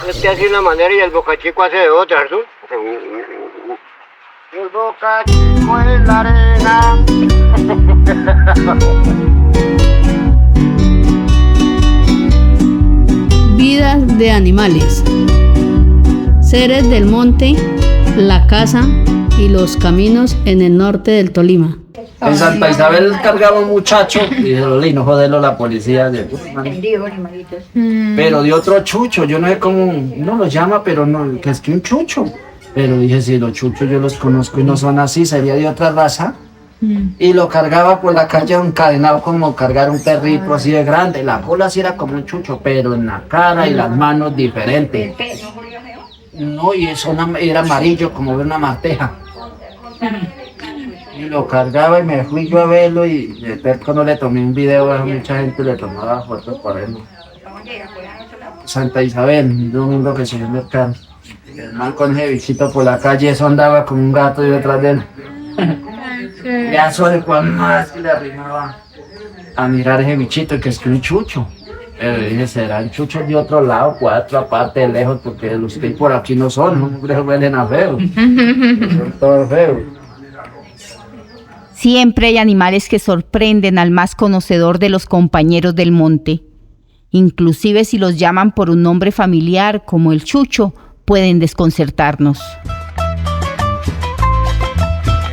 Este hace una manera y el bocachico hace de otra, ¿no? El bocachico en la arena. Vidas de animales. Seres del monte, la casa y los caminos en el norte del Tolima. En Santa Isabel cargaba un muchacho y no joderlo la policía. Pero de otro chucho, yo no sé cómo uno lo llama, pero no, que es que un chucho. Pero dije, si los chuchos yo los conozco y no son así, sería de otra raza. Y lo cargaba por la calle encadenado como cargar un perrito así de grande. La cola sí era como un chucho, pero en la cara y las manos diferente. No, y eso era amarillo como de una marteja. Y lo cargaba y me fui yo a verlo y después cuando le tomé un video a mucha gente le tomaba fotos por él. Santa Isabel, un domingo que subió el mercado. El man con ese bichito por la calle, eso andaba como un gato y detrás de él. Ya eso de cuando más que le arrimaba a mirar ese bichito que es que un chucho. Pero dije, serán chuchos de otro lado, cuatro aparte, lejos, porque los que hay por aquí no son, no huelen a feo. Son todos feos. Siempre hay animales que sorprenden al más conocedor de los compañeros del monte. Inclusive si los llaman por un nombre familiar como el chucho, pueden desconcertarnos. ¡Qué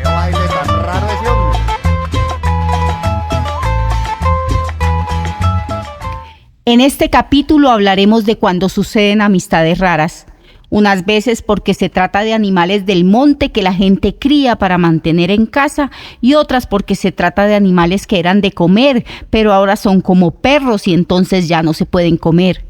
baile tan raro ese hombre! En este capítulo hablaremos de cuando suceden amistades raras. Unas veces porque se trata de animales del monte que la gente cría para mantener en casa y otras porque se trata de animales que eran de comer, pero ahora son como perros y entonces ya no se pueden comer.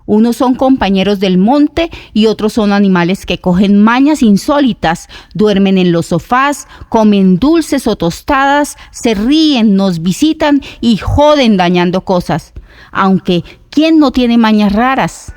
Unos son compañeros del monte y otros son animales que cogen mañas insólitas, duermen en los sofás, comen dulces o tostadas, se ríen, nos visitan y joden dañando cosas. Aunque, ¿quién no tiene mañas raras?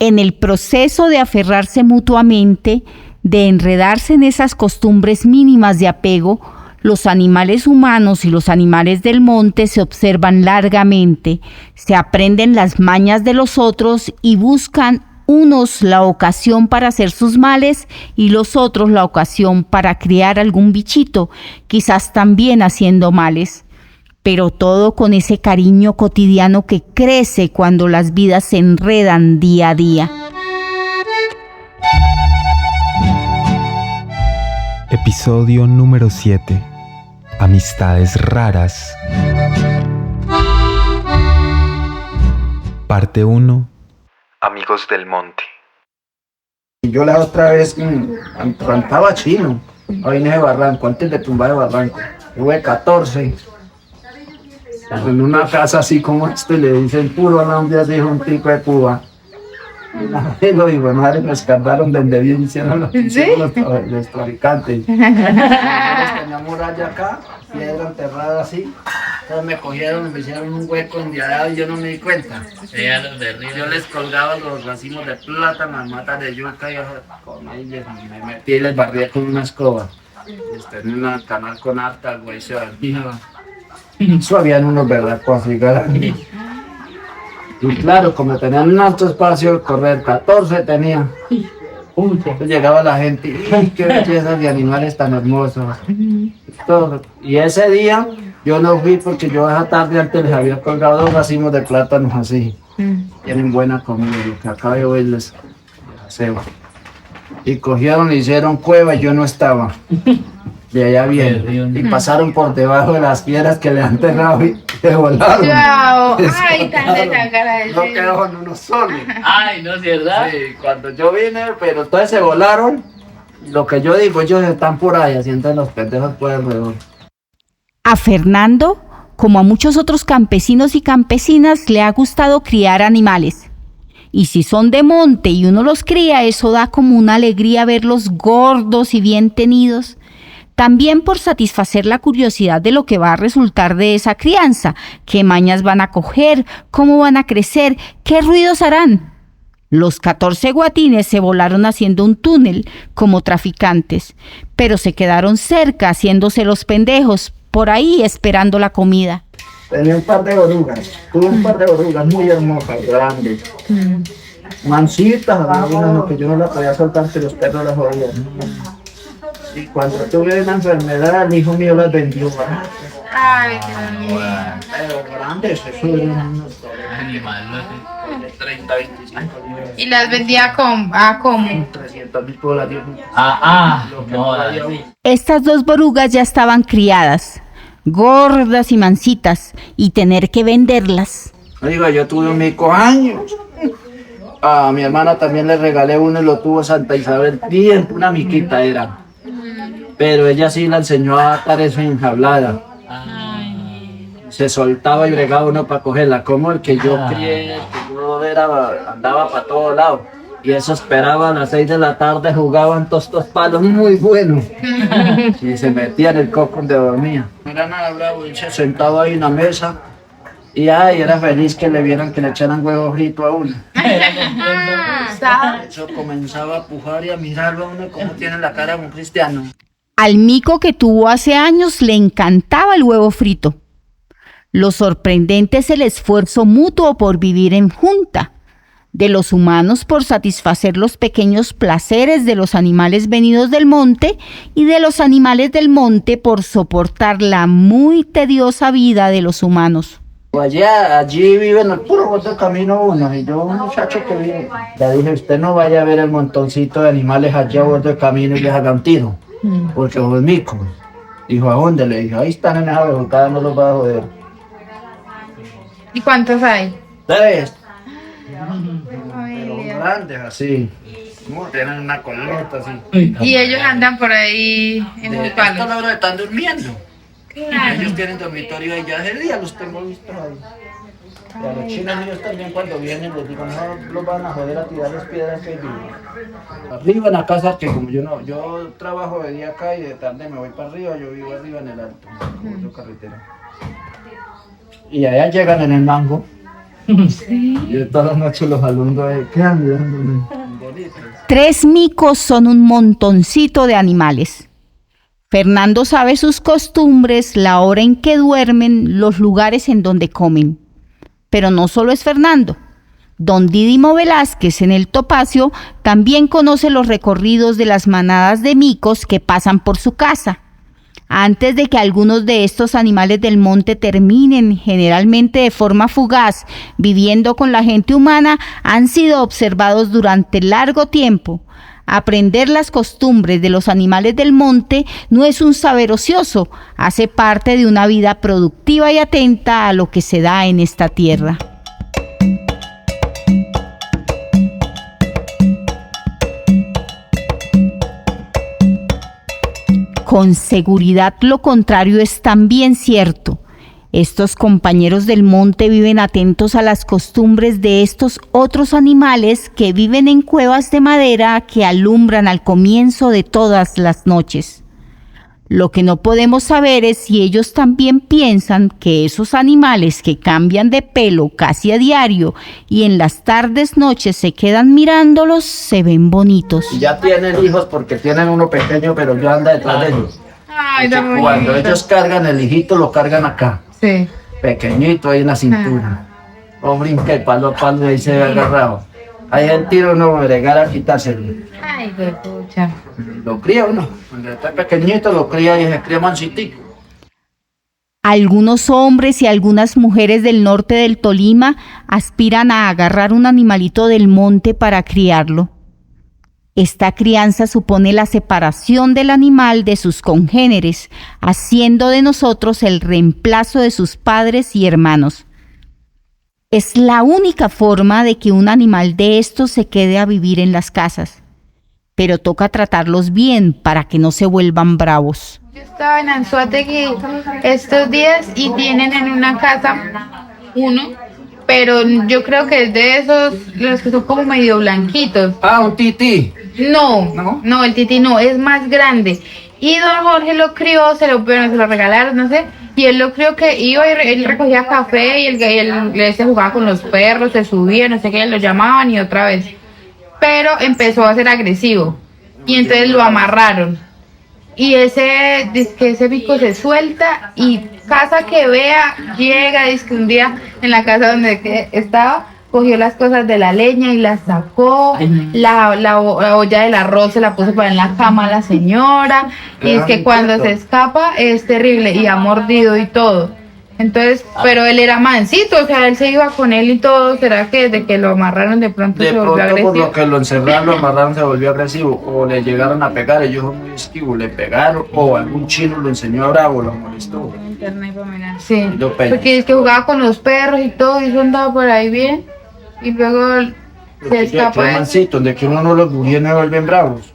En el proceso de aferrarse mutuamente, de enredarse en esas costumbres mínimas de apego, los animales humanos y los animales del monte se observan largamente, se aprenden las mañas de los otros y buscan unos la ocasión para hacer sus males y los otros la ocasión para criar algún bichito, quizás también haciendo males. Pero todo con ese cariño cotidiano que crece cuando las vidas se enredan día a día. Episodio número 7. Amistades raras. Parte 1. Amigos del monte. Yo la otra vez cantaba chino, ahí en ese barranco, antes de tumbar el barranco. Tuve 14. En una casa así como le dicen puro nombre así, un tipo de Cuba. Y los hijos de madre me escardaron donde bien hicieron los traficantes. Tenía muralla acá, piedra enterrada así. Entonces me cogieron y me hicieron un hueco endiarado y yo no me di cuenta. Yo les colgaba los racimos de plátano, las matas de yuca y con ahí me metí y les barría con una escoba. En un canal con harta, el güey se dormía. Eso habían unos verdacos así grandes. Y claro, como tenían un alto espacio de correr, 14 tenía. Entonces llegaba la gente y ¡ay, qué belleza de animales tan hermosos! Todo. Y ese día yo no fui porque yo esa tarde antes les había colgado 2 racimos de plátanos así. Tienen buena comida, lo que acabo de oírles ceba. Y cogieron y hicieron cueva y yo no estaba. De allá bien. Y pasaron por debajo de las piedras que le han enterrado y se volaron. ¡Chao! ¡Ay, tan de la cara de No quedó en uno solo. Ay, ¿no es verdad? Sí, cuando yo vine, pero entonces se volaron. Lo que yo digo, ellos están por ahí haciendo los pendejos por alrededor. A Fernando, como a muchos otros campesinos y campesinas, le ha gustado criar animales. Y si son de monte y uno los cría, eso da como una alegría verlos gordos y bien tenidos. También por satisfacer la curiosidad de lo que va a resultar de esa crianza, qué mañas van a coger, cómo van a crecer, qué ruidos harán. Los 14 guatines se volaron haciendo un túnel como traficantes, pero se quedaron cerca haciéndose los pendejos, por ahí esperando la comida. Tenía un par de orugas, tuve un par de orugas muy hermosas, grandes. Mancitas, no, que yo no las podía soltar, que los perros las jodían. Y cuando tuve una enfermedad, el hijo mío las vendió. ¿Verdad? Ay, Dios mío. Pero grandes, eso eran unos animales de 30, 25 libras. Y las vendía como. 300.000 por la Dios. Estas 2 borugas ya estaban criadas, gordas y mancitas, y tener que venderlas. Oiga, yo tuve un mico años. A mi hermana también le regalé uno y lo tuvo Santa Isabel. Bien, una miquita era. Pero ella sí la enseñó a atar eso enjaulada. Se soltaba y bregaba uno para cogerla. Como el que yo crié, que yo andaba para todos lados. Y eso esperaba a las 6 de la tarde, jugaban todos estos palos muy buenos. Y se metía en el coco donde dormía. No era nada bravo, él se sentaba ahí en la mesa. Y ay, era feliz que le vieran que le echaran huevo frito a uno. Eso comenzaba a pujar y a mirarlo a uno como tiene la cara de un cristiano. Al mico que tuvo hace años le encantaba el huevo frito. Lo sorprendente es el esfuerzo mutuo por vivir en junta, de los humanos por satisfacer los pequeños placeres de los animales venidos del monte y de los animales del monte por soportar la muy tediosa vida de los humanos. Allí vive en el puro borde camino uno, y yo un muchacho que vive. Le dije, usted no vaya a ver el montoncito de animales allá a borde camino y les haga un tiro, porque es mico. Dijo, ¿a dónde? Le dije, ahí están en esa bejucada, no los va a joder. ¿Y cuántos hay? 3. Pero grandes así. Tienen una colota así. Y ellos andan por ahí en el Estos palo. logros están durmiendo. Claro. Ellos tienen dormitorio ahí, ya hace día los tengo vistos ahí. Y a los chinos míos también cuando vienen les digo, no los van a joder a tirarles piedras que viven. Arriba en la casa, que como yo trabajo de día acá y de tarde me voy para arriba, yo vivo arriba en el alto, yo carretera. Y allá llegan en el mango. Sí. Y todas las noches los alumnos quedan mirándome. 3 micos son un montoncito de animales. Fernando sabe sus costumbres, la hora en que duermen, los lugares en donde comen. Pero no solo es Fernando. Don Dídimo Velázquez en el Topacio también conoce los recorridos de las manadas de micos que pasan por su casa. Antes de que algunos de estos animales del monte terminen, generalmente de forma fugaz, viviendo con la gente humana, han sido observados durante largo tiempo. Aprender las costumbres de los animales del monte no es un saber ocioso, hace parte de una vida productiva y atenta a lo que se da en esta tierra. Con seguridad lo contrario es también cierto. Estos compañeros del monte viven atentos a las costumbres de estos otros animales que viven en cuevas de madera que alumbran al comienzo de todas las noches. Lo que no podemos saber es si ellos también piensan que esos animales que cambian de pelo casi a diario y en las tardes noches se quedan mirándolos, se ven bonitos. Y ya tienen hijos porque tienen uno pequeño, pero yo ando detrás de ellos. Ay, Es que tan cuando bonito. ellos cargan el hijito, lo cargan acá, Sí. pequeñito ahí en la cintura. O brinca y palo a palo y ahí se ve agarrado. Ahí el tiro no bregar a quitárselo. Ay, qué pucha. Lo cría uno, cuando está pequeñito lo cría y se cría mansitico. Algunos hombres y algunas mujeres del norte del Tolima aspiran a agarrar un animalito del monte para criarlo. Esta crianza supone la separación del animal de sus congéneres, haciendo de nosotros el reemplazo de sus padres y hermanos. Es la única forma de que un animal de estos se quede a vivir en las casas, pero toca tratarlos bien para que no se vuelvan bravos. Yo estaba en Anzoátegui estos días y tienen en una casa uno, pero yo creo que es de esos, los que son como medio blanquitos. Ah, un tití. No, el tití no, es más grande. Y don Jorge lo crió, se lo regalaron, no sé, Y él lo creo que iba y él recogía café y él se jugaba con los perros, se subía, no sé qué, lo llamaban y otra vez. Pero empezó a ser agresivo y entonces lo amarraron. Y dice que ese bico se suelta y casa que vea, llega, dice que un día en la casa donde estaba, cogió las cosas de la leña y las sacó, la olla del arroz se la puso para en la cama a la señora, y es que cuando se escapa es terrible y ha mordido y todo. Entonces, pero él era mansito, o sea, él se iba con él y todo. ¿Será que desde que lo amarraron de pronto De se volvió pronto, por agresivo? lo que lo encerraron, lo amarraron, se volvió agresivo. O le llegaron a pegar, ellos son muy esquivos, le pegaron. O algún chino lo enseñó a bravo, lo molestó. Sí, Lo pena. porque es que jugaba con los perros y todo, y eso andaba por ahí bien. Y luego se Porque ya escapó. que mansito, donde que uno no los gurienes vuelven bravos.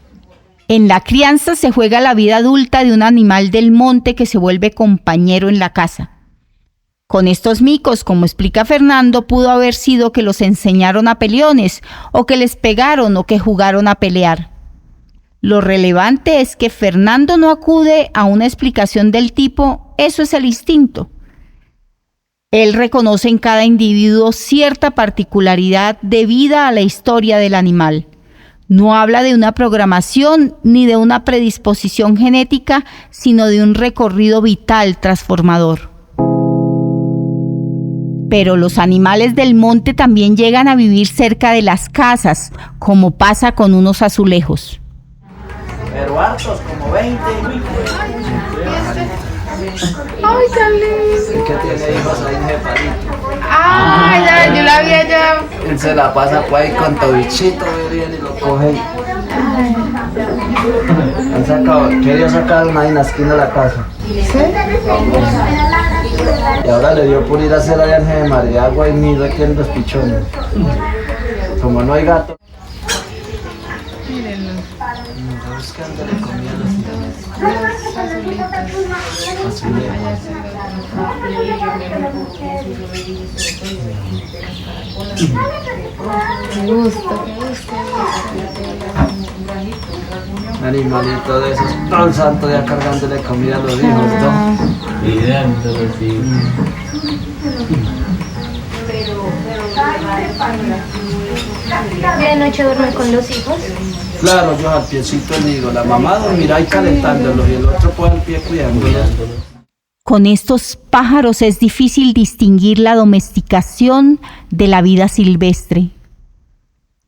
En la crianza se juega la vida adulta de un animal del monte que se vuelve compañero en la casa. Con estos micos, como explica Fernando, pudo haber sido que los enseñaron a peleones, o que les pegaron, o que jugaron a pelear. Lo relevante es que Fernando no acude a una explicación del tipo, eso es el instinto. Él reconoce en cada individuo cierta particularidad debida a la historia del animal. No habla de una programación ni de una predisposición genética, sino de un recorrido vital transformador. Pero los animales del monte también llegan a vivir cerca de las casas, como pasa con unos azulejos. Pero hartos, como 20. Ay, tan lindo. ¿Qué tiene hijos ahí de palito? Ay, ya, yo la vi allá. Él se la pasa por ahí con tobichito, viene y lo coge. Han sacado, quería sacar una en la esquina de la casa. Y ahora le dio por ir a hacer allá en de María agua y mira aquí en los pichones. Como no hay gato. Buscándole comida a los animalito de esos, todo el santo día cargándole comida a los hijos, ¿no? ¿De noche duerme con los hijos? Claro, yo al piecito le digo, la mamá dormirá ahí calentándolos y el otro pues al pie cuidándolos. Con estos pájaros es difícil distinguir la domesticación de la vida silvestre.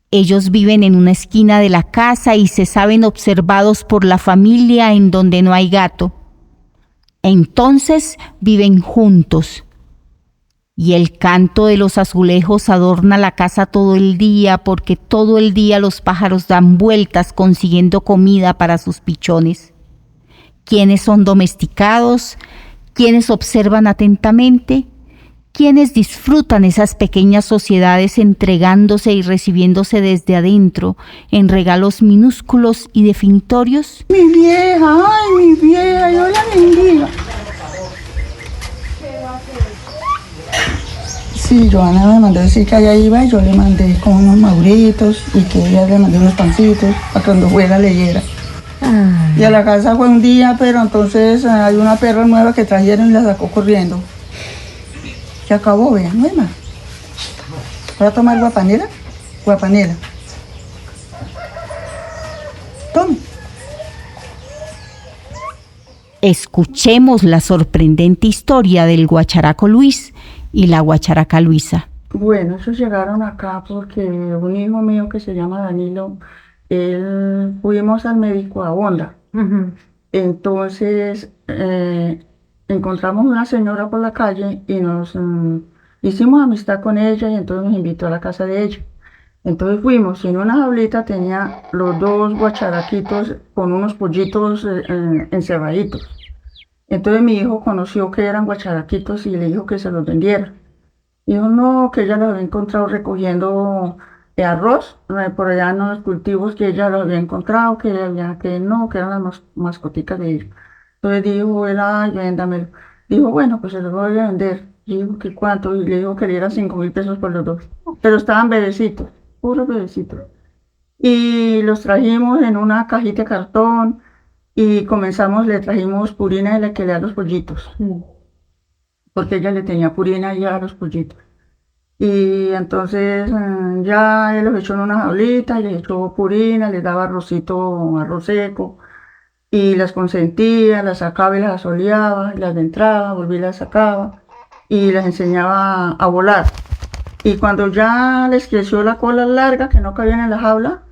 Ellos viven en una esquina de la casa y se saben observados por la familia en donde no hay gato. Entonces viven juntos. Y el canto de los azulejos adorna la casa todo el día, porque todo el día los pájaros dan vueltas consiguiendo comida para sus pichones. ¿Quiénes son domesticados? ¿Quiénes observan atentamente? ¿Quiénes disfrutan esas pequeñas sociedades entregándose y recibiéndose desde adentro en regalos minúsculos y definitorios? Mi vieja, ay, mi vieja, yo la bendiga. Sí, Joana me mandó decir que allá iba y yo le mandé con unos mauritos y que ella le mandé unos pancitos para cuando fuera leyera. Y a la casa fue un día, pero entonces hay una perra nueva que trajeron y la sacó corriendo. Se acabó, vean, no hay más. ¿Voy a tomar guapanela? Guapanela. Tome. Escuchemos la sorprendente historia del guacharaco Luis y la guacharaca Luisa. Bueno, esos llegaron acá porque un hijo mío que se llama Danilo, fuimos al médico a Honda. Entonces encontramos una señora por la calle y nos hicimos amistad con ella y entonces nos invitó a la casa de ella. Entonces fuimos y en una jaulita tenía los dos guacharaquitos con unos pollitos encerraditos. Entonces mi hijo conoció que eran guacharaquitos y le dijo que se los vendiera. Dijo no, que ella los había encontrado recogiendo arroz por allá en los cultivos, que ella los había encontrado, que eran las mascoticas de ellos. Entonces dijo él, ay, véndamelo. Dijo, bueno, pues se los voy a vender. Dijo que cuánto, y le dijo que le diera 5.000 pesos por los dos. Pero estaban bebecitos, puros bebecitos. Y los trajimos en una cajita de cartón y le trajimos purina de la que le da a los pollitos. porque ella le tenía purina ya a los pollitos. Y entonces ya él los echó en una jaulita, les echó purina, les daba arroz seco, y las consentía, las sacaba y las asoleaba, y las entraba, volvía y las sacaba, y las enseñaba a volar. Y cuando ya les creció la cola larga, que no cabían en la jaula,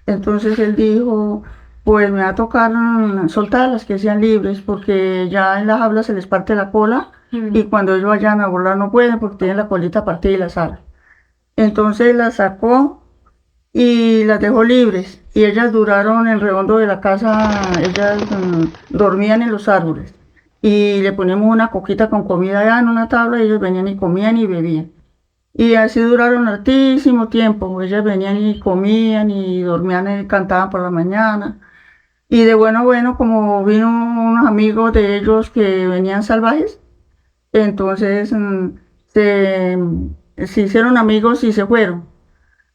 entonces él dijo, pues me va a tocar soltarlas, que sean libres, porque ya en la jaula se les parte la cola, y cuando ellos vayan a volar no pueden, porque tienen la colita partida y las alas. Entonces las sacó y las dejó libres, y ellas duraron en el redondo de la casa, ellas dormían en los árboles, y le poníamos una coquita con comida allá en una tabla, y ellos venían y comían y bebían. Y así duraron hartísimo tiempo. Ellas venían y comían y dormían y cantaban por la mañana. Y de bueno, como vino unos amigos de ellos que venían salvajes, entonces se hicieron amigos y se fueron.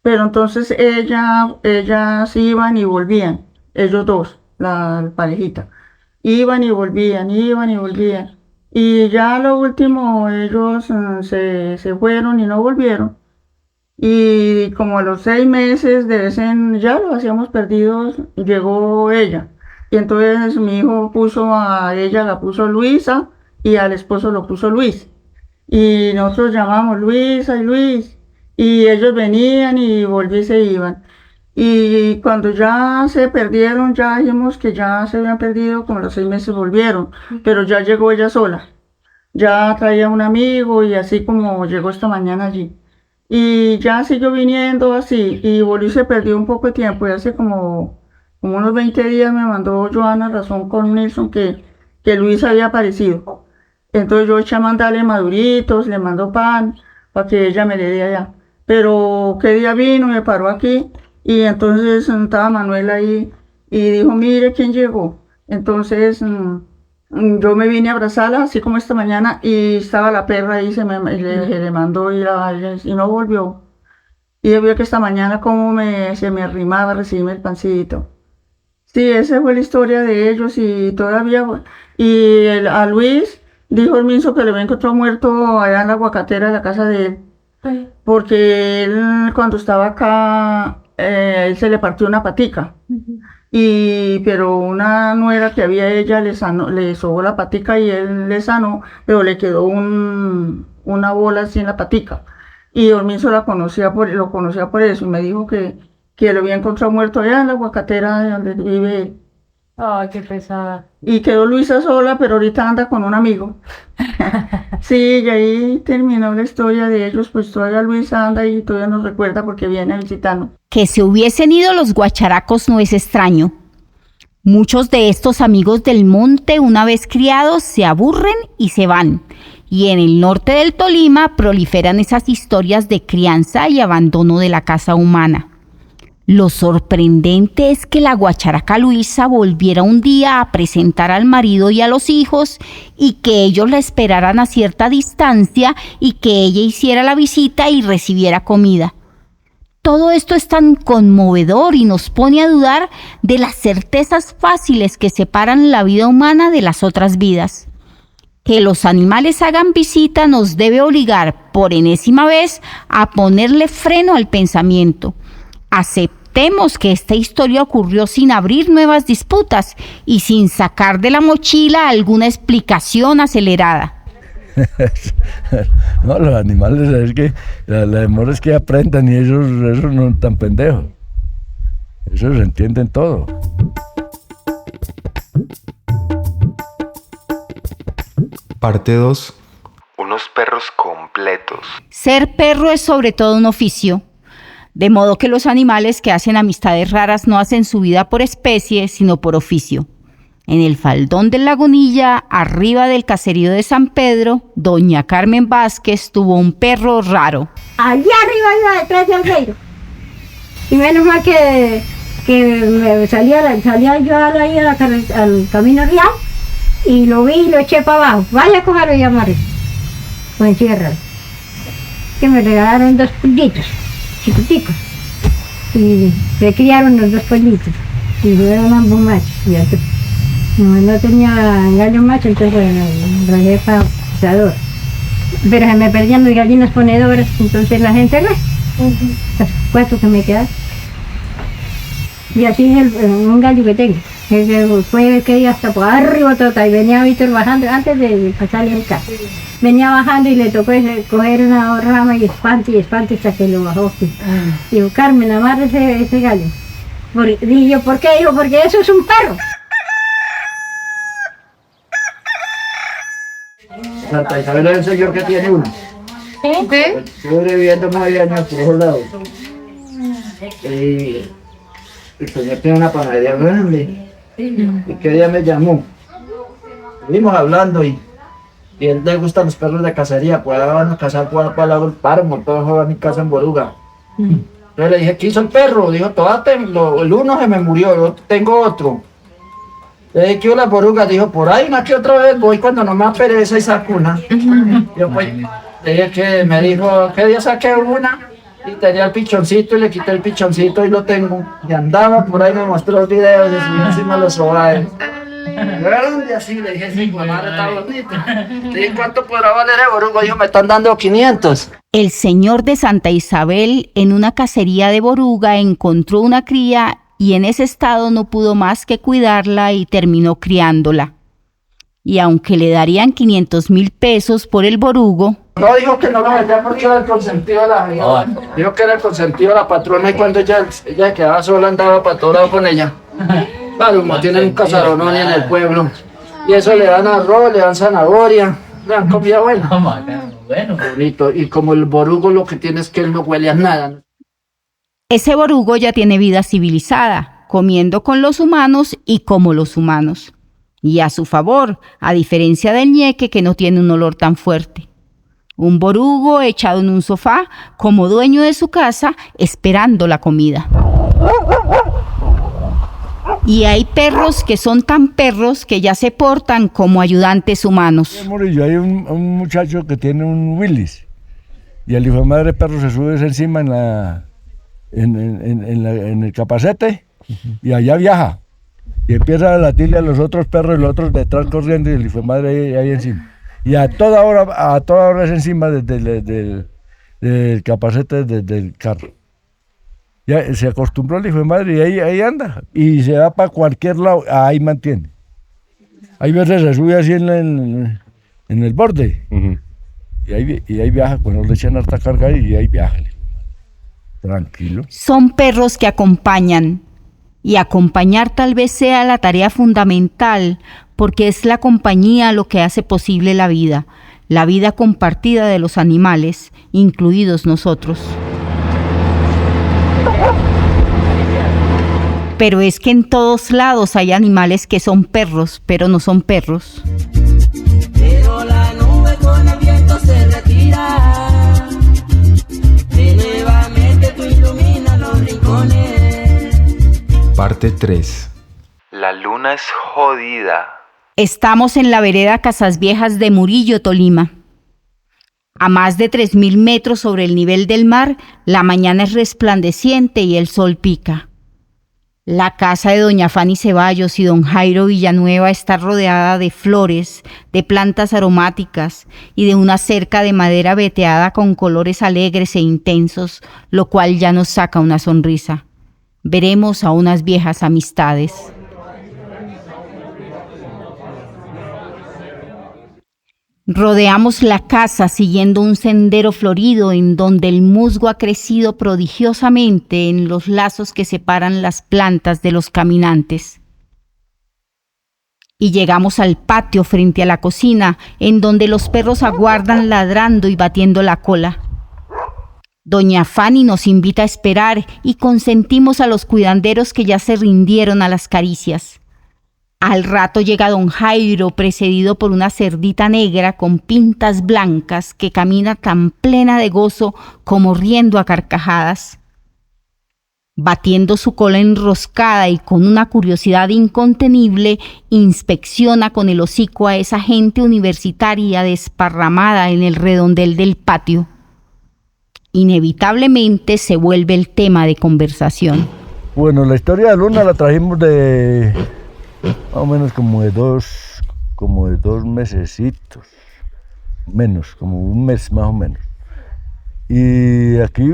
Pero entonces ellas iban y volvían, ellos dos, la parejita. Iban y volvían, iban y volvían. Y ya a lo último ellos se fueron y no volvieron. Y como a los 6 meses ya los hacíamos perdidos, llegó ella. Y entonces mi hijo puso a ella, la puso Luisa, y al esposo lo puso Luis. Y nosotros llamamos Luisa y Luis. Y ellos venían y volvían y se iban. Y cuando ya se perdieron, ya dijimos que ya se habían perdido, como a los 6 meses volvieron, pero ya llegó ella sola. Ya traía un amigo y así como llegó esta mañana allí. Y ya siguió viniendo así y volvió y se perdió un poco de tiempo. Y hace como unos 20 días me mandó Joana razón con Nilson que Luis había aparecido. Entonces yo eché a mandarle maduritos, le mandó pan para que ella me le dé allá. Pero qué día vino, me paró aquí. Y entonces estaba Manuel ahí y dijo, mire quién llegó. Entonces yo me vine a abrazarla, así como esta mañana, y estaba la perra ahí, le mandó ir a y no volvió. Y yo vi que esta mañana como se me arrimaba a recibirme el pancito. Sí, esa fue la historia de ellos y todavía... Y a Luis dijo el Minso que le había encontrado muerto allá en la aguacatera de la casa de él. Sí. Porque él cuando estaba acá... él se le partió una patica, pero una nuera que había ella le sobó la patica y él le sanó, pero le quedó una bola así en la patica. Y Dorminzo lo conocía por eso, y me dijo que lo había encontrado muerto allá en la aguacatera de donde vive él. Ay, qué pesada. Y quedó Luisa sola, pero ahorita anda con un amigo. Sí, y ahí terminó la historia de ellos, pues todavía Luisa anda y todavía nos recuerda porque viene a visitarnos. Que se hubiesen ido los guacharacos no es extraño. Muchos de estos amigos del monte, una vez criados, se aburren y se van. Y en el norte del Tolima proliferan esas historias de crianza y abandono de la casa humana. Lo sorprendente es que la guacharaca Luisa volviera un día a presentar al marido y a los hijos y que ellos la esperaran a cierta distancia y que ella hiciera la visita y recibiera comida. Todo esto es tan conmovedor y nos pone a dudar de las certezas fáciles que separan la vida humana de las otras vidas. Que los animales hagan visita nos debe obligar, por enésima vez, a ponerle freno al pensamiento. Aceptemos que esta historia ocurrió sin abrir nuevas disputas y sin sacar de la mochila alguna explicación acelerada. No, los animales es que la demora es que aprendan y ellos no son tan pendejos. Ellos entienden todo. Parte 2. Unos perros completos. Ser perro es sobre todo un oficio. De modo que los animales que hacen amistades raras no hacen su vida por especie, sino por oficio. En el faldón del Lagunilla, arriba del caserío de San Pedro, doña Carmen Vázquez tuvo un perro raro. Allá arriba iba detrás de Algueiro. Y menos mal que me salía yo ahí al camino real y lo vi y lo eché para abajo. Vaya a cogerlo y amarre. Lo encierran. Que me regalaron 2 pollitos chiquiticos. Y se criaron los 2 pollitos. Y luego ambos machos. No tenía gallo macho, entonces lo dejé para pisador. pero se me perdían mis gallinas ponedoras, entonces las enterré. Las 4 que me quedaron. Y así es un gallo que tengo. Ese fue el que iba hasta por arriba tota, y venía Víctor bajando antes de pasarle el carro. Venía bajando y le tocó coger una rama y espante hasta que lo bajó. Digo, Carmen, amarre ese gallo. Dije yo, ¿por qué? Dijo, porque eso es un perro. Santa Isabel es el señor que tiene uno. ¿Sí? Estuve viviendo 9 años por esos lados. Y el señor tiene una panadería grande. Y que día me llamó. Estuvimos hablando y él le gustan los perros de cacería. Pues ahora van a cazar por el lado del páramo, todos van a casa en Boruga. Entonces le dije, ¿qué hizo el perro? Dijo, el uno se me murió, yo tengo otro. Le dije, ¿qué hizo la boruga? Dijo, por ahí una que otra vez voy cuando no me apereza y saco una. Yo pues, le dije que me dijo, ¿qué día saqué una? Y tenía el pichoncito y le quité el pichoncito y lo tengo. Y andaba por ahí, me mostró los videos y subí encima de los sobades. Grande así, le dije, sí, pues madre está bonita. Le dije, ¿cuánto podrá valer el borugo? Dijo, me están dando 500. El señor de Santa Isabel en una cacería de boruga encontró una cría y en ese estado no pudo más que cuidarla y terminó criándola. Y aunque le darían 500.000 pesos por el borugo, no, dijo que no lo vendía porque era el consentido de la vida. Dijo que era el consentido de la patrona y cuando ella quedaba sola andaba para todo lado con ella. Claro, como tienen un casaronón en el pueblo. Y eso le dan arroz, le dan zanahoria, le dan comida buena. Bueno. Bonito. Y como el borugo lo que tiene es que él no huele a nada. ese borugo ya tiene vida civilizada, comiendo con los humanos y como los humanos. Y a su favor, a diferencia del ñeque que no tiene un olor tan fuerte. Un borugo echado en un sofá como dueño de su casa esperando la comida. Y hay perros que son tan perros que ya se portan como ayudantes humanos. Hay un muchacho que tiene un Willis y el hijo de madre perro se sube encima en el capacete y allá viaja. Y empieza a latirle a los otros perros y los otros detrás corriendo y el hijo de madre ahí encima. Y a toda hora es encima del capacete del carro. Ya se acostumbró el hijo de madre y ahí anda. Y se va para cualquier lado, ahí mantiene. Hay veces se sube así en el borde. Y ahí viaja, cuando le echan harta carga y ahí viaja. Tranquilo. Son perros que acompañan. Y acompañar tal vez sea la tarea fundamental, porque es la compañía lo que hace posible la vida compartida de los animales, incluidos nosotros. Pero es que en todos lados hay animales que son perros, pero no son perros. Pero la nube con el viento se retira, y nuevamente tú iluminas los rincones. Parte 3. La luna es jodida. Estamos en la vereda Casas Viejas de Murillo, Tolima. A más de 3.000 metros sobre el nivel del mar, la mañana es resplandeciente y el sol pica. La casa de doña Fanny Ceballos y don Jairo Villanueva está rodeada de flores, de plantas aromáticas y de una cerca de madera veteada con colores alegres e intensos, lo cual ya nos saca una sonrisa. Veremos a unas viejas amistades. Rodeamos la casa siguiendo un sendero florido en donde el musgo ha crecido prodigiosamente en los lazos que separan las plantas de los caminantes. Y llegamos al patio frente a la cocina, en donde los perros aguardan ladrando y batiendo la cola. Doña Fanny nos invita a esperar y consentimos a los cuidanderos que ya se rindieron a las caricias. Al rato llega don Jairo, precedido por una cerdita negra con pintas blancas que camina tan plena de gozo como riendo a carcajadas. Batiendo su cola enroscada y con una curiosidad incontenible, inspecciona con el hocico a esa gente universitaria desparramada en el redondel del patio. Inevitablemente se vuelve el tema de conversación. Bueno, la historia de Luna la trajimos de más o menos como de dos mesecitos. menos, como un mes más o menos. Y aquí,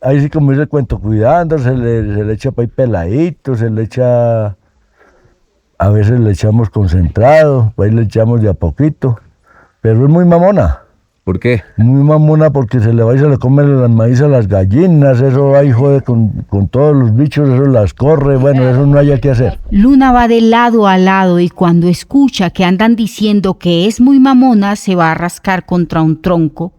ahí sí como dice el cuento, cuidando, se le echa para ahí peladito, se le echa, a veces le echamos concentrado, ahí le echamos de a poquito, pero es muy mamona. ¿Por qué? Muy mamona porque se le va y se le comen las maíz a las gallinas, eso ahí jode con todos los bichos, eso las corre, bueno, eso no haya que hacer. Luna va de lado a lado y cuando escucha que andan diciendo que es muy mamona, se va a rascar contra un tronco.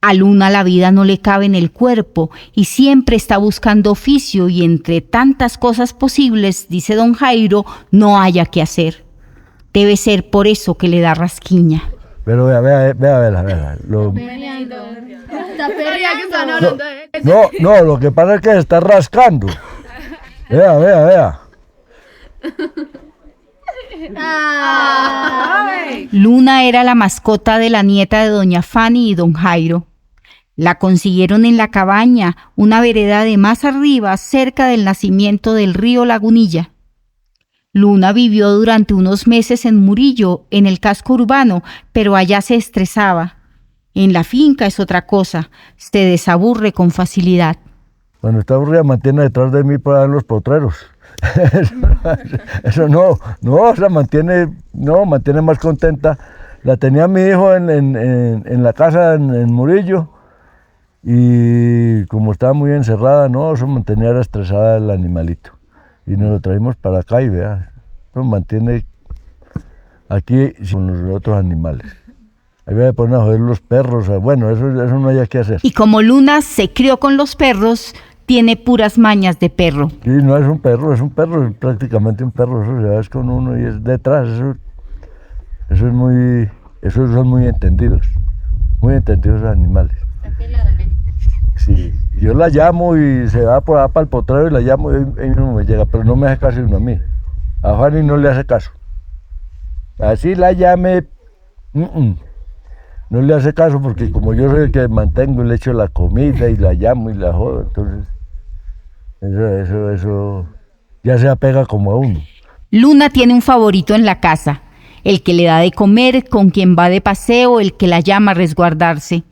A Luna la vida no le cabe en el cuerpo y siempre está buscando oficio y entre tantas cosas posibles, dice don Jairo, no haya que hacer. Debe ser por eso que le da rasquiña. Pero vea. No, lo que pasa es que se está rascando. Vea. Luna era la mascota de la nieta de doña Fanny y don Jairo. La consiguieron en la cabaña, una vereda de más arriba, cerca del nacimiento del río Lagunilla. Luna vivió durante unos meses en Murillo, en el casco urbano, pero allá se estresaba. En la finca es otra cosa, se desaburre con facilidad. Cuando está aburrida mantiene detrás de mí para dar los potreros. Eso no, la mantiene más contenta. La tenía mi hijo en la casa en Murillo y como estaba muy encerrada, eso mantenía estresada el animalito. Y nos lo traímos para acá y vea, nos mantiene aquí con los otros animales. Ahí voy a poner a joder los perros, bueno, eso no hay que hacer. Y como Luna se crió con los perros, tiene puras mañas de perro. Sí, no es un perro, es prácticamente un perro, eso se va con uno y es detrás, son muy entendidos los animales. Sí, yo la llamo y se va por allá para el potrero y la llamo y no me llega, pero no me hace caso uno a mí. A Fanny no le hace caso. Así la llame, no le hace caso porque como yo soy el que mantengo y le echo la comida y la llamo y la jodo, entonces eso ya se apega como a uno. Luna tiene un favorito en la casa, el que le da de comer, con quien va de paseo, el que la llama a resguardarse.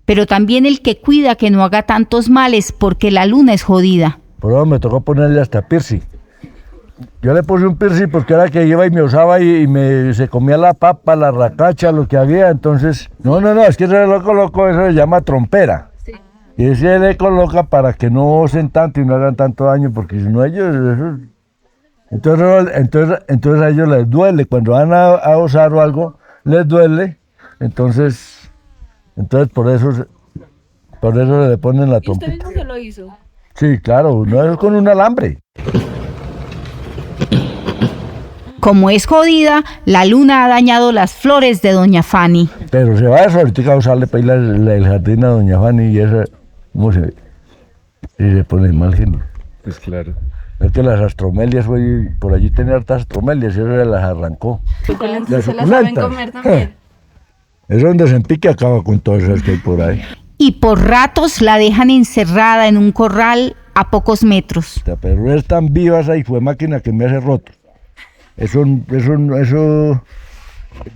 Pero también el que cuida que no haga tantos males porque la Luna es jodida. Por eso me tocó ponerle hasta piercing. Yo le puse un piercing porque era que iba y me usaba y se comía la papa, la racacha, lo que había, entonces... No, es que se lo coloco, eso se llama trompera. Sí. Y ese le coloca para que no osen tanto y no hagan tanto daño, porque si no ellos... Entonces a ellos les duele, cuando van a osar o algo, les duele, entonces por eso le ponen la trompeta. ¿Y usted mismo se lo hizo? Sí, claro, no es con un alambre. Como es jodida, la Luna ha dañado las flores de doña Fanny. Pero se va a eso ahorita a usarle para ir el jardín a doña Fanny y esa, ¿cómo se ve? Y se pone mal genio. Pues claro. Es que las astromelias, por allí tenía hartas astromelias y eso se las arrancó. ¿Se las saben comer también? Es donde se empique acaba con todas esas que hay por ahí. Y por ratos la dejan encerrada en un corral a pocos metros. Pero es tan viva esa hijo de máquina que me hace roto. Eso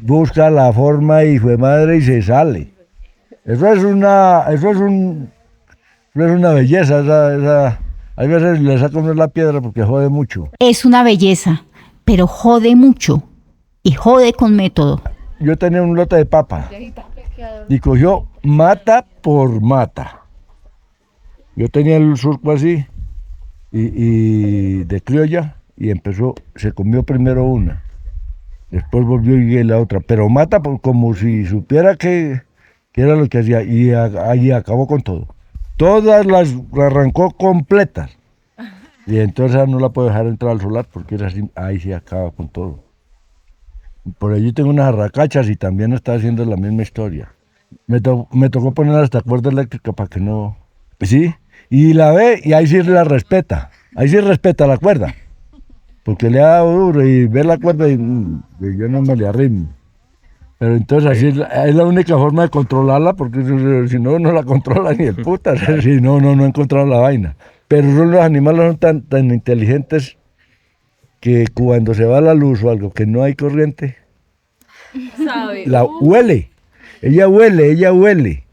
busca la forma hijo de madre y se sale. Eso es una belleza. Hay veces le saca uno la piedra porque jode mucho. Es una belleza, pero jode mucho y jode con método. Yo tenía un lote de papa y cogió mata por mata. Yo tenía el surco así y de criolla y se comió primero una, después volvió y la otra, pero mata como si supiera que era lo que hacía y ahí acabó con todo. Todas las arrancó completas y entonces no la puedo dejar entrar al solar porque era así, ahí se acaba con todo. Por allí tengo unas arracachas y también está haciendo la misma historia. Me tocó poner hasta cuerda eléctrica para que no... Sí, y la ve y ahí sí la respeta. Ahí sí respeta la cuerda. Porque le ha dado duro y ve la cuerda y yo no me le arrimo. Pero entonces así es la única forma de controlarla porque si no la controla ni el puta. Si no he encontrado la vaina. Pero los animales son tan inteligentes que cuando se va la luz o algo que no hay corriente, la huele ella huele.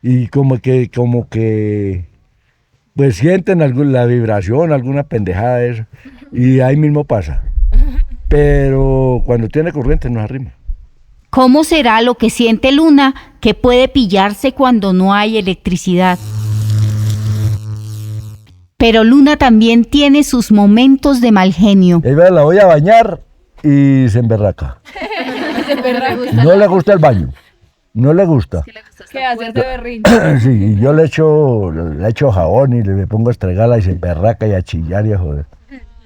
Y como que, pues sienten la vibración, alguna pendejada de eso. Y ahí mismo pasa. Pero cuando tiene corriente no arrima. ¿Cómo será lo que siente Luna que puede pillarse cuando no hay electricidad? Pero Luna también tiene sus momentos de mal genio. Ella la voy a bañar y se emberraca. No le gusta el baño. No le gusta. ¿Qué hacer de berrinche? Sí, y yo le echo jabón y le pongo a estregarla y se emberraca y a chillar y a joder.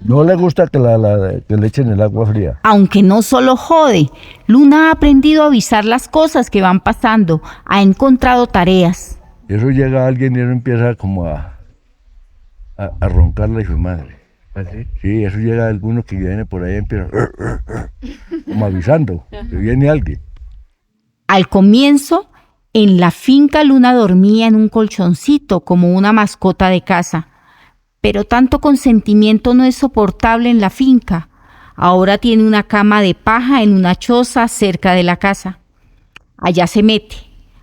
No le gusta que le echen el agua fría. Aunque no solo jode, Luna ha aprendido a avisar las cosas que van pasando, ha encontrado tareas. Eso llega a alguien y eso empieza como a roncar la hijo de madre. ¿Así? Sí, eso llega a alguno que viene por ahí y empieza como avisando que viene alguien. Al comienzo, en la finca Luna dormía en un colchoncito como una mascota de casa. Pero tanto consentimiento no es soportable en la finca. Ahora tiene una cama de paja en una choza cerca de la casa. Allá se mete.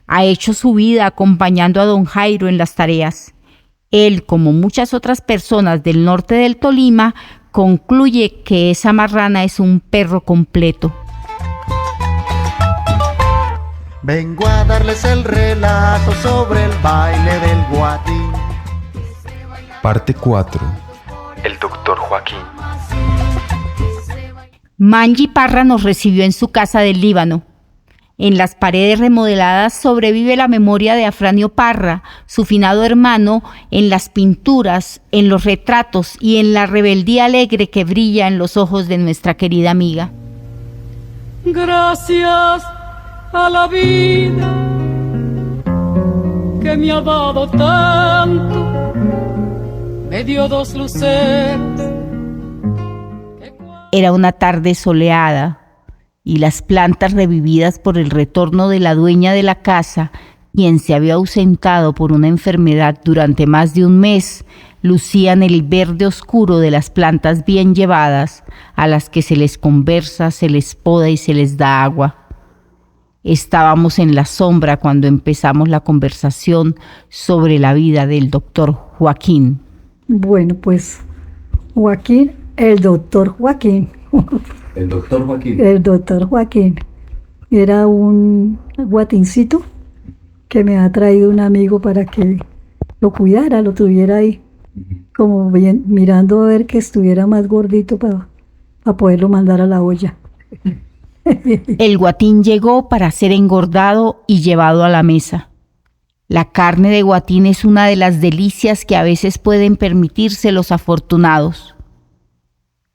Ha hecho su vida acompañando a don Jairo en las tareas. Él, como muchas otras personas del norte del Tolima, concluye que esa marrana es un perro completo. Vengo a darles el relato sobre el baile del Guatín. Parte 4. El doctor Joaquín. Mangi Parra nos recibió en su casa del Líbano. En las paredes remodeladas sobrevive la memoria de Afranio Parra, su finado hermano, en las pinturas, en los retratos y en la rebeldía alegre que brilla en los ojos de nuestra querida amiga. Gracias a la vida que me ha dado tanto, me dio 2 luceros. Era una tarde soleada y las plantas revividas por el retorno de la dueña de la casa, quien se había ausentado por una enfermedad durante más de un mes, lucían el verde oscuro de las plantas bien llevadas, a las que se les conversa, se les poda y se les da agua. Estábamos en la sombra cuando empezamos la conversación sobre la vida del doctor Joaquín. Bueno, pues Joaquín, el doctor Joaquín. El doctor Joaquín. El doctor Joaquín. Era un guatincito que me ha traído un amigo para que lo cuidara, lo tuviera ahí. Como bien, mirando a ver que estuviera más gordito para poderlo mandar a la olla. El guatín llegó para ser engordado y llevado a la mesa. La carne de guatín es una de las delicias que a veces pueden permitirse los afortunados.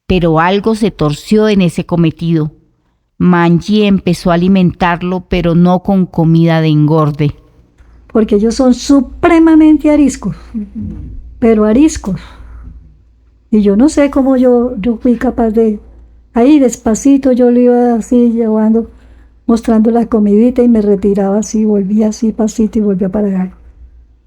Pero algo se torció en ese cometido. Mangi empezó a alimentarlo, pero no con comida de engorde. Porque ellos son supremamente ariscos, pero ariscos. Y yo no sé cómo yo fui capaz de... Ahí despacito yo le iba así llevando, mostrando la comidita y me retiraba así, volvía así pasito y volvía para allá.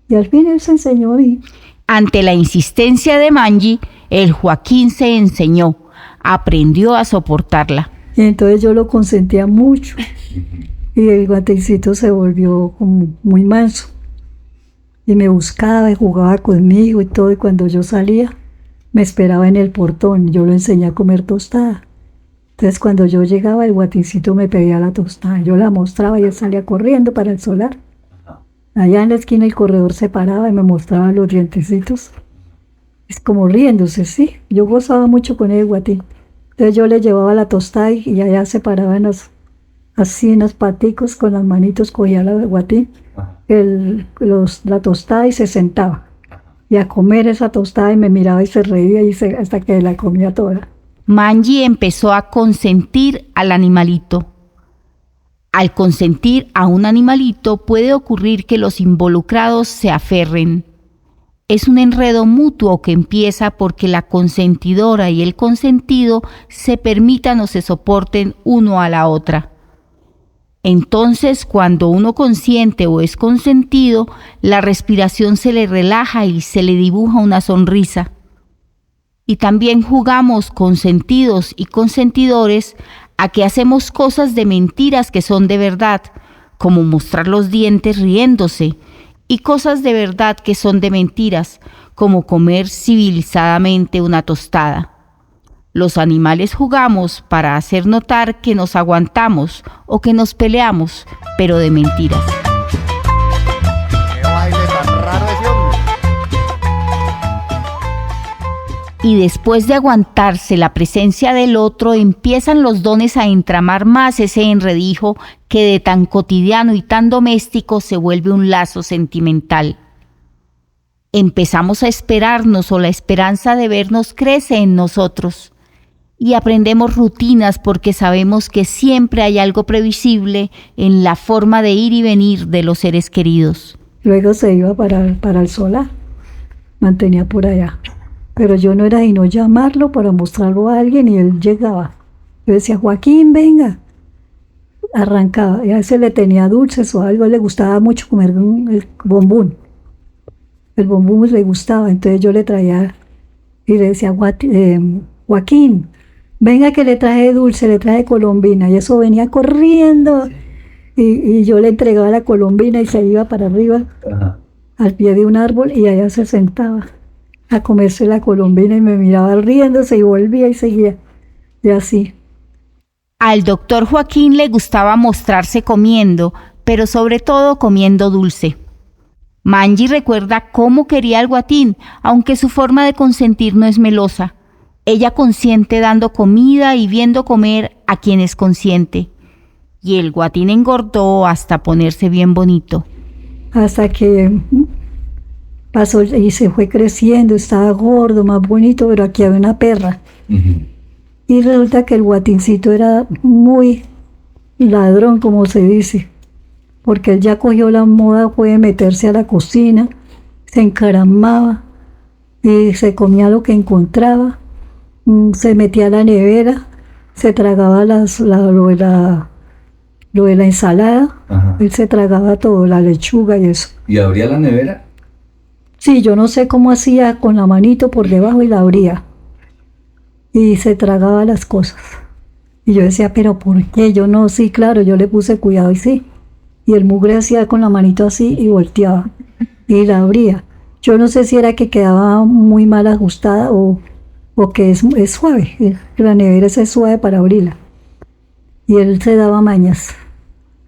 Y al fin él se enseñó y... Ante la insistencia de Mangi, el Joaquín se enseñó, aprendió a soportarla. Y entonces yo lo consentía mucho y el guatincito se volvió como muy manso. Y me buscaba y jugaba conmigo y todo, y cuando yo salía me esperaba en el portón, yo lo enseñé a comer tostada. Entonces cuando yo llegaba el guatincito me pedía la tostada, yo la mostraba y él salía corriendo para el solar. Allá en la esquina el corredor se paraba y me mostraba los dientecitos. Es como riéndose, sí. Yo gozaba mucho con el guatín. Entonces yo le llevaba la tostada y allá se paraba así en los paticos con las manitos, cogía la guatín, la tostada y se sentaba. Y a comer esa tostada y me miraba y se reía hasta que la comía toda. Mangi empezó a consentir al animalito. Al consentir a un animalito puede ocurrir que los involucrados se aferren. Es un enredo mutuo que empieza porque la consentidora y el consentido se permitan o se soporten uno a la otra. Entonces, cuando uno consiente o es consentido, la respiración se le relaja y se le dibuja una sonrisa. Y también jugamos consentidos y consentidores a que hacemos cosas de mentiras que son de verdad, como mostrar los dientes riéndose, y cosas de verdad que son de mentiras, como comer civilizadamente una tostada. Los animales jugamos para hacer notar que nos aguantamos o que nos peleamos, pero de mentiras. ¡Qué baile tan raro ese hombre! Y después de aguantarse la presencia del otro, empiezan los dones a entramar más ese enredijo que de tan cotidiano y tan doméstico se vuelve un lazo sentimental. Empezamos a esperarnos o la esperanza de vernos crece en nosotros. Y aprendemos rutinas porque sabemos que siempre hay algo previsible en la forma de ir y venir de los seres queridos. Luego se iba para el solar, mantenía por allá. Pero yo no era de no llamarlo para mostrarlo a alguien y él llegaba. Yo decía, Joaquín, venga. Arrancaba, y a veces le tenía dulces o algo, le gustaba mucho comer el bombón. El bombón le gustaba, entonces yo le traía y le decía, Joaquín, venga que le traje dulce, le traje colombina. Y eso venía corriendo y yo le entregaba la colombina y se iba para arriba, al pie de un árbol, y allá se sentaba a comerse la colombina y me miraba riéndose y volvía y seguía, y así. Al doctor Joaquín le gustaba mostrarse comiendo, pero sobre todo comiendo dulce. Mangi recuerda cómo quería al guatín, aunque su forma de consentir no es melosa. Ella consiente dando comida y viendo comer a quienes consiente. Y el guatín engordó hasta ponerse bien bonito. Hasta que pasó y se fue creciendo, estaba gordo, más bonito, pero aquí había una perra. Y resulta que el guatincito era muy ladrón, como se dice, porque él ya cogió la moda, fue de meterse a la cocina, se encaramaba y se comía lo que encontraba, se metía a la nevera, se tragaba lo de la ensalada. Ajá. Él se tragaba todo, la lechuga y eso. ¿Y abría la nevera? Sí, yo no sé cómo hacía, con la manito por debajo y la abría. Y se tragaba las cosas. Y yo decía, ¿pero por qué? Yo no, sí, claro, yo le puse cuidado y sí. Y el mugre hacía con la manito así y volteaba. Y la abría. Yo no sé si era que quedaba muy mal ajustada o que es suave. La nevera es suave para abrirla. Y él se daba mañas.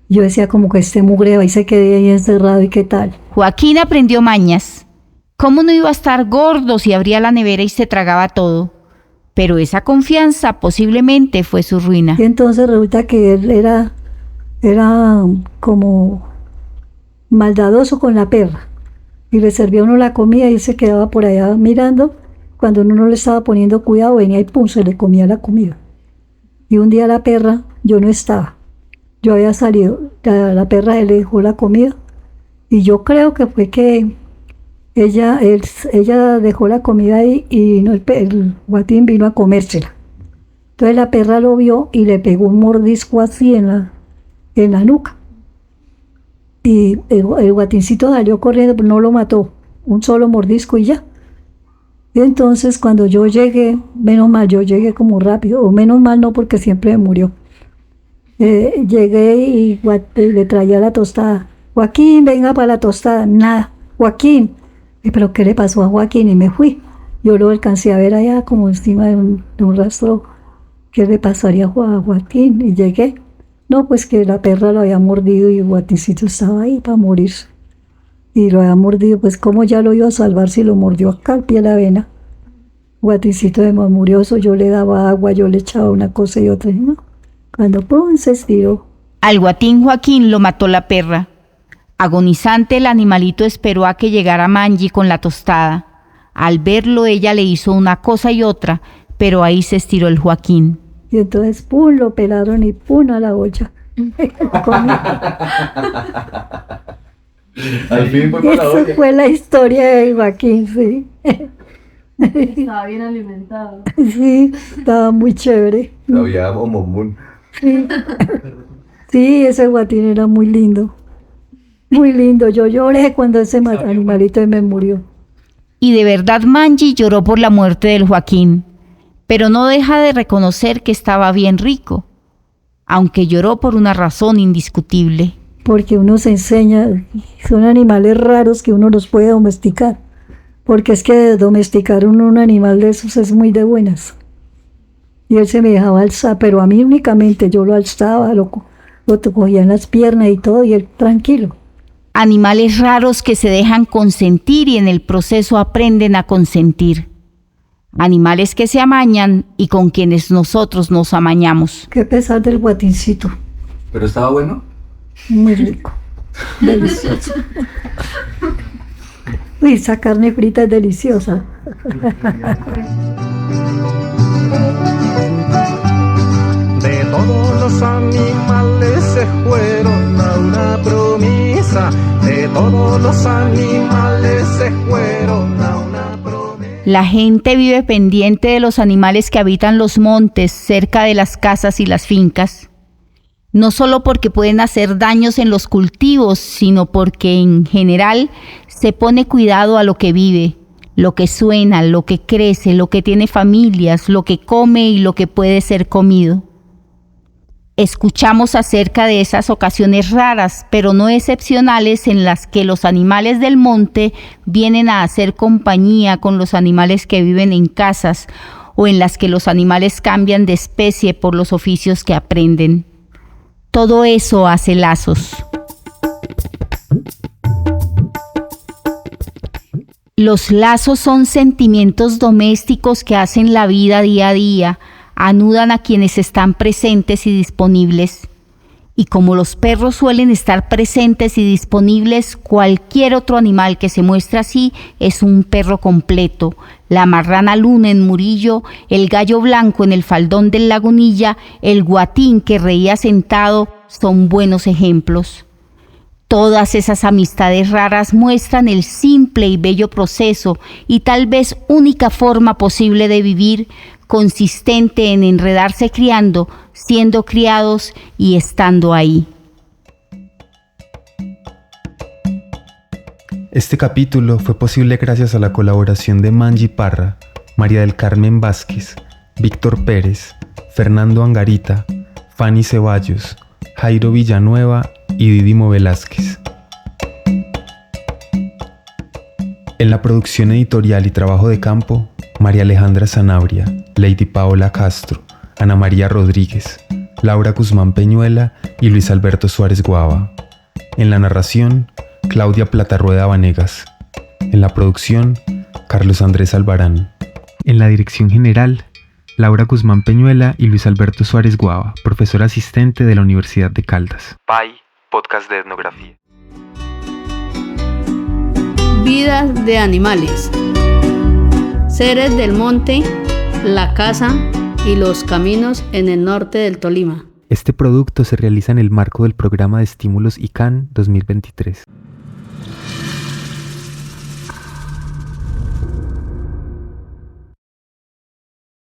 Yo decía como que este mugre ahí se quedé ahí encerrado y qué tal. Joaquín aprendió mañas. ¿Cómo no iba a estar gordo si abría la nevera y se tragaba todo? Pero esa confianza posiblemente fue su ruina. Y entonces resulta que él era como maldadoso con la perra. Y le servía a uno la comida y él se quedaba por allá mirando. Cuando uno no le estaba poniendo cuidado, venía y pum, se le comía la comida. Y un día la perra, yo no estaba. Yo había salido, la perra le dejó la comida. Y yo creo que fue que ella dejó la comida ahí y no, el guatín vino a comérsela. Entonces la perra lo vio y le pegó un mordisco así en la nuca. Y el guatincito salió corriendo, pero no lo mató. Un solo mordisco y ya. Y entonces cuando yo llegué, menos mal, yo llegué como rápido, o menos mal no, porque siempre me murió. Llegué y le traía la tostada. Joaquín, venga para la tostada. Nada, Joaquín. ¿Pero qué le pasó a Joaquín? Y me fui. Yo lo alcancé a ver allá como encima de un rastro. ¿Qué le pasaría a Joaquín? Y llegué. No, pues que la perra lo había mordido y el guatincito estaba ahí para morirse. Y lo había mordido, pues cómo ya lo iba a salvar si lo mordió acá al pie de la vena. Guatincito de murmurioso, yo le daba agua, yo le echaba una cosa y otra. Y no. Cuando pum, se estiró. Al guatín Joaquín lo mató la perra. Agonizante, el animalito esperó a que llegara Mangi con la tostada. Al verlo, ella le hizo una cosa y otra, pero ahí se estiró el Joaquín. Y entonces, pum, lo pelaron y pum, a la olla. Al fin fue para la olla. Esa fue la historia de Joaquín, sí. Estaba bien alimentado. Sí, estaba muy chévere. Había bombón. Sí. Sí, ese guatín era muy lindo. Muy lindo. Yo lloré cuando ese animalito me murió. Y de verdad Mangi lloró por la muerte del Joaquín, pero no deja de reconocer que estaba bien rico, aunque lloró por una razón indiscutible. porque uno se enseña, son animales raros que uno los puede domesticar, porque es que domesticar un animal de esos es muy de buenas. Y él se me dejaba alzar, pero a mí únicamente yo lo alzaba, lo cogía en las piernas y todo, y él tranquilo. Animales raros que se dejan consentir y en el proceso aprenden a consentir. Animales que se amañan y con quienes nosotros nos amañamos. Qué pesar del guatincito. ¿Pero estaba bueno? Muy rico, delicioso. Uy, esa carne frita es deliciosa. De todos los animales se fueron a una promesa. De todos los animales se fueron a una promesa. La gente vive pendiente de los animales que habitan los montes, cerca de las casas y las fincas. No solo porque pueden hacer daños en los cultivos, sino porque en general se pone cuidado a lo que vive, lo que suena, lo que crece, lo que tiene familias, lo que come y lo que puede ser comido. Escuchamos acerca de esas ocasiones raras, pero no excepcionales, en las que los animales del monte vienen a hacer compañía con los animales que viven en casas, o en las que los animales cambian de especie por los oficios que aprenden. Todo eso hace lazos. Los lazos son sentimientos domésticos que hacen la vida día a día, anudan a quienes están presentes y disponibles. Y como los perros suelen estar presentes y disponibles, cualquier otro animal que se muestre así es un perro completo. La marrana luna en Murillo, el gallo blanco en el faldón del Lagunilla, el guatín que reía sentado, son buenos ejemplos. Todas esas amistades raras muestran el simple y bello proceso y tal vez única forma posible de vivir, consistente en enredarse criando, siendo criados y estando ahí. Este capítulo fue posible gracias a la colaboración de Mangi Parra, María del Carmen Vázquez, Víctor Pérez, Fernando Angarita, Fanny Ceballos, Jairo Villanueva y Didimo Velázquez. En la producción editorial y trabajo de campo, María Alejandra Sanabria, Lady Paola Castro, Ana María Rodríguez, Laura Guzmán Peñuela y Luis Alberto Suárez Guava. En la narración, Claudia Platarrueda Vanegas. En la producción, Carlos Andrés Albarán. En la dirección general, Laura Guzmán Peñuela y Luis Alberto Suárez Guava, profesor asistente de la Universidad de Caldas. PAI, podcast de etnografía. Vidas de animales. Seres del monte, la casa y los caminos en el norte del Tolima. Este producto se realiza en el marco del programa de estímulos ICANN 2023.